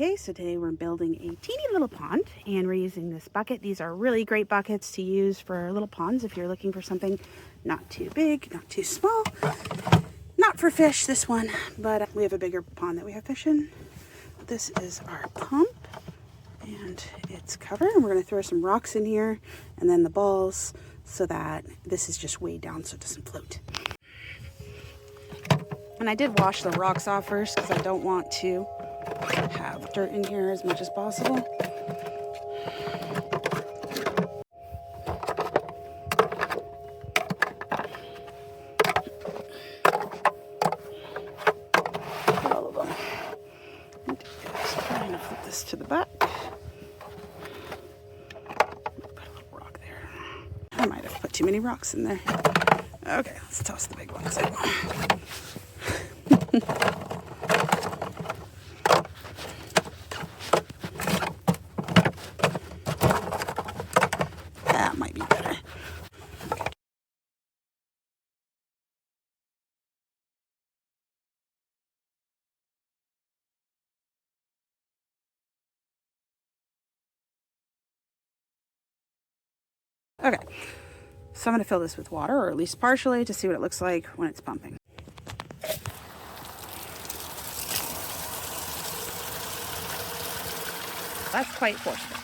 Okay, so today we're building a teeny little pond and we're using this bucket. These are really great buckets to use for little ponds if you're looking for something not too big, not too small. Not for fish, this one, but we have a bigger pond that we have fish in. This is our pump and it's covered. And we're going to throw some rocks in here and then the balls so that this is just weighed down so it doesn't float. And I did wash the rocks off first because I don't want to have dirt in here as much as possible. All of them. I'm going to flip this to the back. Put a little rock there. I might have put too many rocks in there. Okay, let's toss the big ones out. That might be better. Okay, so I'm going to fill this with water, or at least partially, to see what it looks like when it's pumping. That's quite forceful.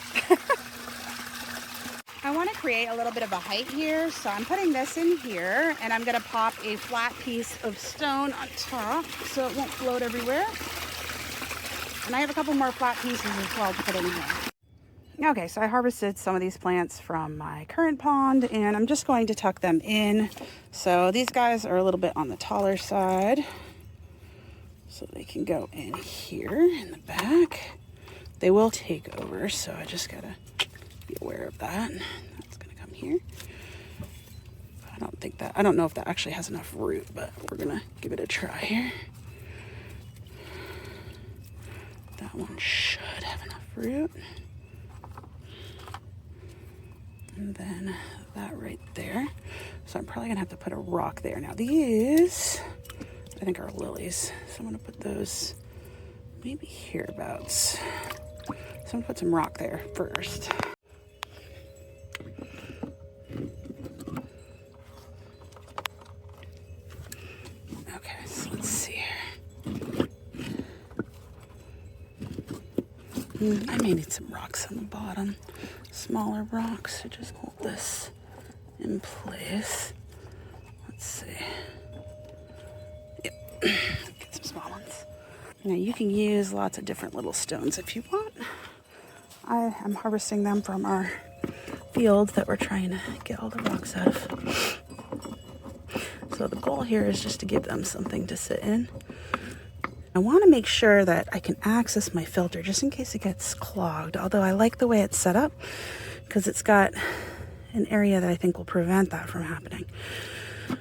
I want to create a little bit of a height here, so I'm putting this in here, and I'm going to pop a flat piece of stone on top so it won't float everywhere. And I have a couple more flat pieces as well to put in here. Okay, so I harvested some of these plants from my current pond, and I'm just going to tuck them in. So these guys are a little bit on the taller side, so they can go in here in the back. They will take over, so I just gotta be aware of that. That's gonna come here. I don't know if that actually has enough root, but we're gonna give it a try here. That one should have enough root. And then that right there. So I'm probably gonna have to put a rock there. Now these, I think are lilies. So I'm gonna put those maybe hereabouts. So I'm gonna put some rock there first. Okay, so let's see here. I may need some rocks on the bottom. Smaller rocks to just hold this in place. Let's see. Yep, get some small ones. Now you can use lots of different little stones if you want. I am harvesting them from our field that we're trying to get all the rocks out of. So the goal here is just to give them something to sit in. I want to make sure that I can access my filter just in case it gets clogged, although I like the way it's set up because it's got an area that I think will prevent that from happening,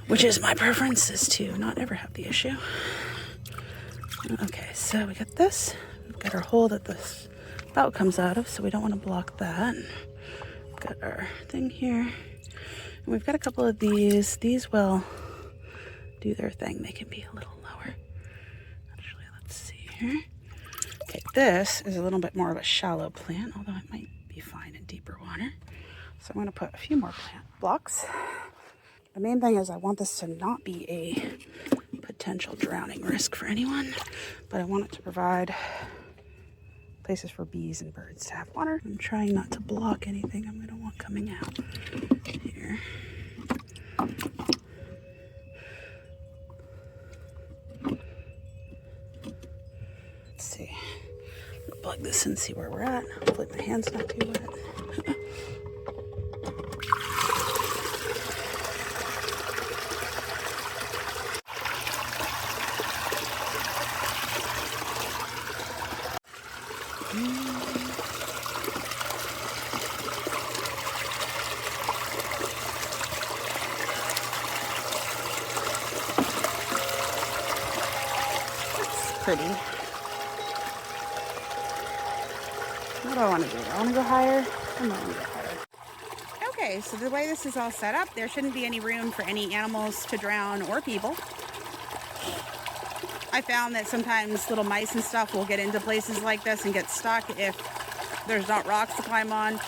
which is my preference, is to not ever have the issue. Okay, so we got this. We've got our hole that this spout comes out of, so we don't want to block that. We've got our thing here. And we've got a couple of these. These will do their thing. They can be a little lower. Actually, let's see here. Okay, this is a little bit more of a shallow plant, although it might be fine in deeper water. So I'm going to put a few more plant blocks. The main thing is I want this to not be a potential drowning risk for anyone, but I want it to provide places for bees and birds to have water. I'm trying not to block anything I'm going to want coming out here. Let's see. I'm gonna plug this in, see where we're at. Hopefully my hand's not too wet. Pretty. What do I want to do? I want to go higher? I might want to go higher. Okay, so the way this is all set up, there shouldn't be any room for any animals to drown or people. I found that sometimes little mice and stuff will get into places like this and get stuck if there's not rocks to climb on.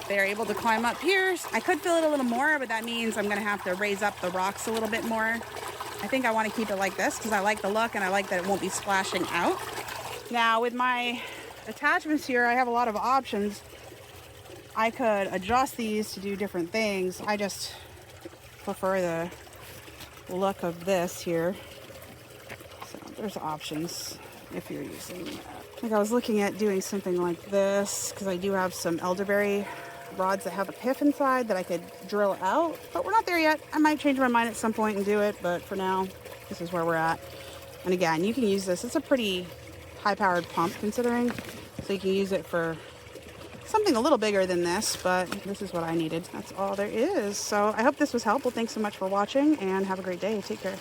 They're able to climb up here. I could fill it a little more, but that means I'm gonna have to raise up the rocks a little bit more. I think I want to keep it like this because I like the look and I like that it won't be splashing out. Now with my attachments here, I have a lot of options. I could adjust these to do different things. I just prefer the look of this here. So there's options if you're using that. Like I was looking at doing something like this because I do have some elderberry rods that have a pith inside that I could drill out, but we're not there yet. I might change my mind at some point and do it, but for now, this is where we're at. And again, you can use this. It's a pretty high-powered pump considering, so you can use it for something a little bigger than this, but this is what I needed. That's all there is. So I hope this was helpful. Thanks so much for watching and have a great day. Take care.